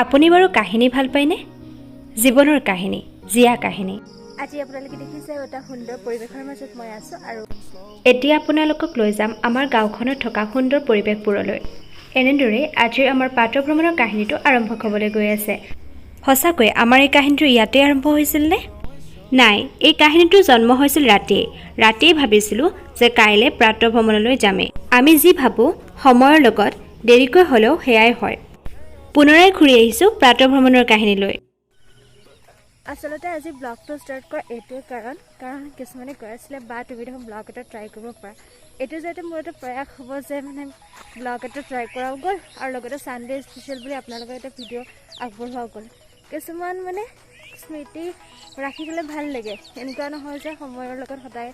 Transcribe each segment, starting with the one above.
আপুনি বাৰু কাহিনী ভাল পায়নে? জীৱনৰ কাহিনী, জীয়া কাহিনী। আজি আপোনালোকে দেখিছে এটা সুন্দৰ পৰিৱেশৰ মাজত মই আছোঁ আৰু এতিয়া আপোনালোকক লৈ যাম আমাৰ গাঁওখনত থকা সুন্দৰ পৰিৱেশবোৰলৈ। এনেদৰে আজিৰ আমাৰ পাত্ৰ ভ্ৰমণৰ কাহিনীটো আৰম্ভ হ'বলৈ গৈ আছে। সঁচাকৈ আমাৰ এই কাহিনীটো ইয়াতে আৰম্ভ হৈছিলনে? নাই, এই কাহিনীটোৰ জন্ম হৈছিল ৰাতিয়েই ভাবিছিলোঁ যে কাইলৈ প্ৰাতঃ ভ্ৰমণলৈ যামেই। আমি যি ভাবোঁ সময়ৰ লগত দেৰিকৈ হ'লেও সেয়াই হয়। পুনৰাই ঘূৰি আহিছোঁ প্ৰাতঃ ভ্ৰমণৰ কাহিনীলৈ। আচলতে আজি ব্লগটো ষ্টাৰ্ট কৰা এইটোৱে কাৰণ কিছুমানে কৈ আছিলে বা তুমি দেখোন ব্লগ এটা ট্ৰাই কৰিব পাৰা। এইটো যাতে মোৰ এটা প্ৰয়াস হ'ব যে মানে ব্লগ এটা ট্ৰাই কৰাও গ'ল আৰু লগতে ছানডে স্পেচিয়েল বুলি আপোনালোকৰ এটা ভিডিঅ' আগবঢ়োৱাও গ'ল। কিছুমান মানে স্মৃতি ৰাখি গ'লে ভাল লাগে। এনেকুৱা নহয় যে সময়ৰ লগত সদায়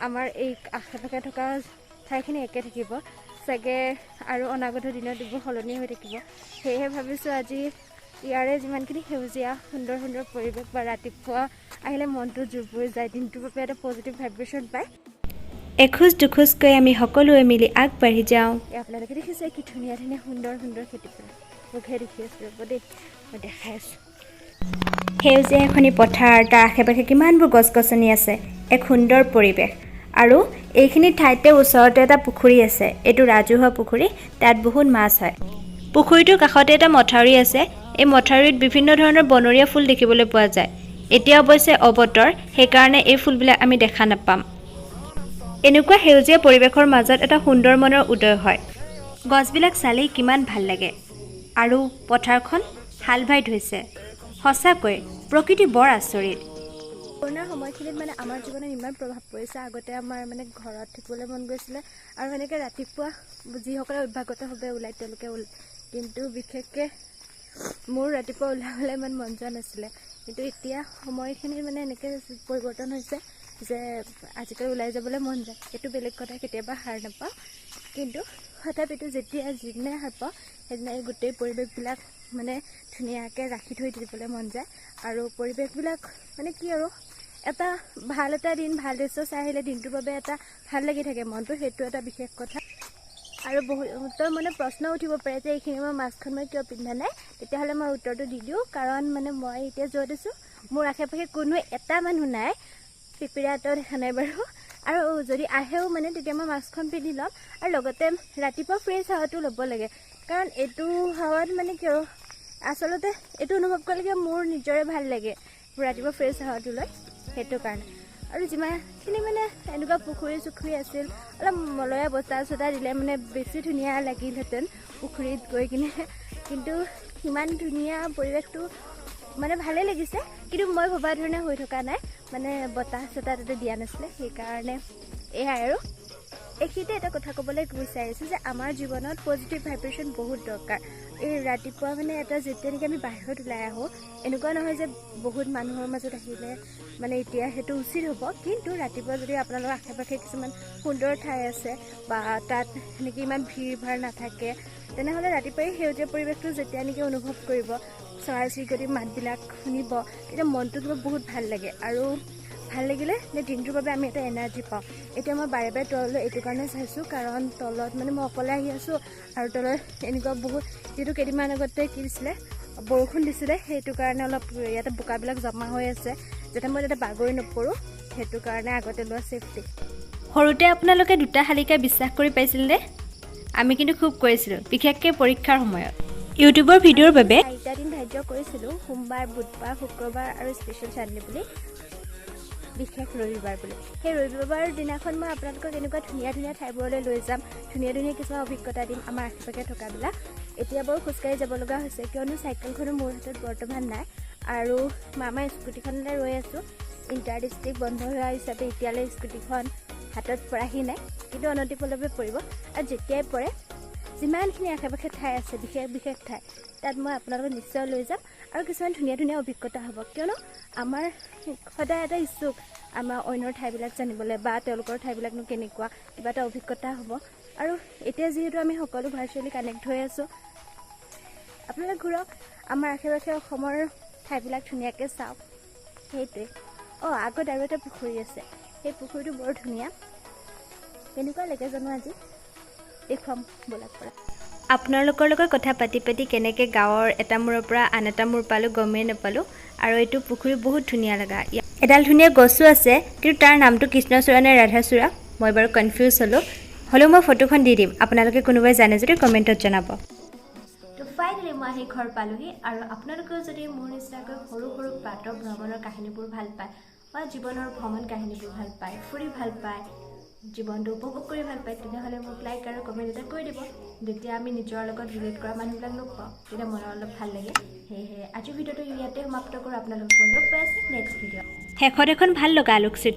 আমাৰ এই আশে পাশে থকা ঠাইখিনি একে থাকিব চাগে আৰু অনাগত দিনত এইবোৰ সলনি হৈ থাকিব। সেয়েহে ভাবিছোঁ আজি ইয়াৰে যিমানখিনি সেউজীয়া সুন্দৰ সুন্দৰ পৰিৱেশ বা ৰাতিপুৱা আহিলে মনটো জোৰ পৰি যায়, দিনটোৰ বাবে এটা পজিটিভ ভাইব্ৰেশ্যন পায়। এখোজ দুখোজকৈ আমি সকলোৱে মিলি আগবাঢ়ি যাওঁ। আপোনালোকে দেখিছে কি ধুনীয়া ধুনীয়া সুন্দৰ সুন্দৰ খেতিপথাৰ। মুখে দেখি আছোঁ ৰ'ব দেই, মই দেখাই আছোঁ। সেউজীয়া এখনি পথাৰ, তাৰ আশে পাশে কিমানবোৰ গছ গছনি আছে, এক সুন্দৰ পৰিৱেশ। আৰু এইখিনি ঠাইতে ওচৰতে এটা পুখুৰী আছে। এইটো ৰাজহুৱা পুখুৰী, তাত বহুত মাছ হয়। পুখুৰীটোৰ কাষতে এটা মথাউৰি আছে। এই মথাউৰিত বিভিন্ন ধৰণৰ বনৰীয়া ফুল দেখিবলৈ পোৱা যায়। এতিয়া অৱশ্যে অবতৰ, সেইকাৰণে এই ফুলবিলাক আমি দেখা নাপাম। এনেকুৱা সেউজীয়া পৰিৱেশৰ মাজত এটা সুন্দৰ মনৰ উদয় হয়। গছবিলাক চালেই কিমান ভাল লাগে। আৰু পথাৰখন হাল বাই থৈছে। সঁচাকৈ প্ৰকৃতি বৰ আচৰিত। কৰোণাৰ সময়খিনিত মানে আমাৰ জীৱনত ইমান প্ৰভাৱ পৰিছে। আগতে আমাৰ মানে ঘৰত থাকিবলৈ মন গৈছিলে আৰু সেনেকৈ ৰাতিপুৱা যিসকলে অভ্যাগতভাৱে ওলায় তেওঁলোকে কিন্তু বিশেষকৈ মোৰ ৰাতিপুৱা ওলাবলৈ ইমান মন যোৱা নাছিলে। কিন্তু এতিয়া সময়খিনি মানে এনেকৈ পৰিৱৰ্তন হৈছে যে আজিকালি ওলাই যাবলৈ মন যায়। এইটো বেলেগ কথা, কেতিয়াবা সাৰ নাপাওঁ। কিন্তু তথাপিতো যেতিয়া যিদিনাই সাৰ পাওঁ সেইদিনাই গোটেই পৰিৱেশবিলাক মানে ধুনীয়াকৈ ৰাখি থৈ দিবলৈ মন যায়। আৰু পৰিৱেশবিলাক মানে কি আৰু এটা ভাল এটা দিন, ভাল দৃশ্য চাই আহিলে দিনটোৰ বাবে এটা ভাল লাগি থাকে মনটো, সেইটো এটা বিশেষ কথা। আৰু বহুতৰ মানে প্ৰশ্ন উঠিব পাৰে যে এইখিনি মই মাস্কখন মই কিয় পিন্ধা নাই। তেতিয়াহ'লে মই উত্তৰটো দি দিওঁ, কাৰণ মানে মই এতিয়া য'ত আছোঁ মোৰ আশে পাশে কোনো এটা মানুহ নাই, পিপিৰা এটাও দেখা নাই বাৰু। আৰু যদি আহেও মানে তেতিয়া মই মাস্কখন পিন্ধি ল'ম। আৰু লগতে ৰাতিপুৱা ফ্ৰেছ হাৱাটো ল'ব লাগে, কাৰণ এইটো হাৱাত মানে কিয় আচলতে এইটো অনুভৱ কৰিলে মোৰ নিজৰে ভাল লাগে ৰাতিপুৱা ফ্ৰেছ হাৱাটো লৈ, সেইটো কাৰণে। আৰু যিমানখিনি মানে এনেকুৱা পুখুৰী চুখুৰী আছিল, অলপ মলয়া বতাহ চতাহ দিলে মানে বেছি ধুনীয়া লাগিলহেঁতেন পুখুৰীত গৈ কিনে। কিন্তু ইমান ধুনীয়া পৰিৱেশটো মানে ভালেই লাগিছে, কিন্তু মই ভবা ধৰণে হৈ থকা নাই, মানে বতাহ চতাহ তাতে দিয়া নাছিলে। সেইকাৰণে এয়াই আৰু এইখিনিতে এটা কথা ক'বলৈ বিচাৰিছোঁ যে আমাৰ জীৱনত পজিটিভ ভাইব্ৰেশ্যন বহুত দৰকাৰ। এই ৰাতিপুৱা মানে এটা যেতিয়া নেকি আমি বাহিৰত ওলাই আহোঁ, এনেকুৱা নহয় যে বহুত মানুহৰ মাজত আহিলে মানে এতিয়া সেইটো উচিত হ'ব। কিন্তু ৰাতিপুৱা যদি আপোনালোকৰ আশে পাশে কিছুমান সুন্দৰ ঠাই আছে বা তাত সেনেকৈ ইমান ভিৰ ভাৰ নাথাকে, তেনেহ'লে ৰাতিপুৱাই সেউজীয়া পৰিৱেশটো যেতিয়া নেকি অনুভৱ কৰিব, চৰাই চিৰিকটি মাতবিলাক শুনিব, তেতিয়া মনটো কিবা বহুত ভাল লাগে। আৰু ভাল লাগিলে দিনটোৰ বাবে আমি এটা এনাৰ্জি পাওঁ। এতিয়া মই বাৰে বাৰে তললৈ এইটো কাৰণে চাইছোঁ, কাৰণ তলত মানে মই অকলে আহি আছোঁ আৰু তলত এনেকুৱা বহুত যিহেতু কেইদিনমান আগতে কি দিছিলে, বৰষুণ দিছিলে, সেইটো কাৰণে অলপ ইয়াতে বোকাবিলাক জমা হৈ আছে, যাতে মই তাতে বাগৰি নপৰোঁ, সেইটো কাৰণে আগতে লোৱা ছেফটি। সৰুতে আপোনালোকে দুটা শালিকা বিশ্বাস কৰি পাইছিলনে? আমি কিন্তু খুব কৰিছিলোঁ, বিশেষকৈ পৰীক্ষাৰ সময়ত। ইউটিউবৰ ভিডিঅ'ৰ বাবে 4টা দিন ধাৰ্য কৰিছিলোঁ, সোমবাৰ, বুধবাৰ, শুক্ৰবাৰ আৰু স্পেচিয়েল চানডে বুলি, বিশেষ ৰবিবাৰ বুলি। সেই ৰবিবাৰ দিনাখন মই আপোনালোকক এনেকুৱা ধুনীয়া ধুনীয়া ঠাইবোৰলৈ লৈ যাম, ধুনীয়া ধুনীয়া কিছুমান অভিজ্ঞতা দিম আমাৰ আশে পাশে থকাবিলাক। এতিয়া বাৰু খোজকাঢ়ি যাব লগা হৈছে, কিয়নো চাইকেলখনো মোৰ হাতত বৰ্তমান নাই। আৰু মামাৰ স্কুটিখনলৈ ৰৈ আছোঁ। ইণ্টাৰ ডিষ্ট্ৰিক্ট বন্ধ হোৱা হিচাপে এতিয়ালৈ স্কুটিখন হাতত পৰাহি নাই, কিন্তু অনতিপলমে পৰিব। আৰু যেতিয়াই পৰে যিমানখিনি আশে পাশে ঠাই আছে, বিশেষ বিশেষ ঠাই, তাত মই আপোনালোকক নিশ্চয় লৈ যাম। আৰু কিছুমান ধুনীয়া ধুনীয়া অভিজ্ঞতা হ'ব, কিয়নো আমাৰ সদায় এটা ইচ্ছুক আমাৰ অন্যৰ ঠাইবিলাক জানিবলৈ বা তেওঁলোকৰ ঠাইবিলাকনো কেনেকুৱা, কিবা এটা অভিজ্ঞতা হ'ব। আৰু এতিয়া যিহেতু আমি সকলো ভাৰ্চুৱেলি কানেক্ট হৈ আছোঁ, আপোনালোক ঘূৰক, আমাৰ আশে পাশে অসমৰ ঠাইবিলাক ধুনীয়াকৈ চাওক, সেইটোৱে। আগত আৰু এটা পুখুৰী আছে, সেই পুখুৰীটো বৰ ধুনীয়া। কেনেকুৱা লাগে জানো আজি দেখুৱাম ব'লক পৰা। আপোনালোকৰ লগত কথা পাতি পাতি কেনেকৈ গাঁৱৰ এটা মূৰৰ পৰা আন এটা মূৰ পালোঁ গমেই নাপালোঁ। আৰু এইটো পুখুৰী বহুত ধুনীয়া লগা। এডাল ধুনীয়া গছো আছে, কিন্তু তাৰ নামটো কৃষ্ণচূড়া নে ৰাধাচূড়া মই বাৰু কনফিউজ হ'লোঁ। হ'লেও মই ফটোখন দি দিম, আপোনালোকে কোনোবাই জানে যদি কমেণ্টত জনাব। তো ফাইনেলি মই আহি ঘৰ পালোহি। আৰু আপোনালোকেও যদি মোৰ নিচিনাকৈ সৰু সৰু প্ৰাতঃ ভ্ৰমণৰ কাহিনীবোৰ ভাল পায় বা জীৱনৰ ভ্ৰমণ কাহিনীবোৰ ভাল পায়, ফুৰি ভাল পায়, জীৱনটো উপভোগ কৰি ভাল পায়, তেনেহ'লে মোক লাইক আৰু কমেণ্ট এটা কৰি দিব। যেতিয়া আমি নিজৰ লগত ৰিলেট কৰা মানুহবিলাক লগ পাওঁ তেতিয়া মনত অলপ ভাল লাগে। সেয়েহে আজিৰ ভিডিঅ'টো ইয়াতে সমাপ্ত কৰোঁ। আপোনালোকক মই লগ পাই আছোঁ নেক্সট ভিডিঅ'। শেষত এখন ভাল লগা আলোকচিত্ৰ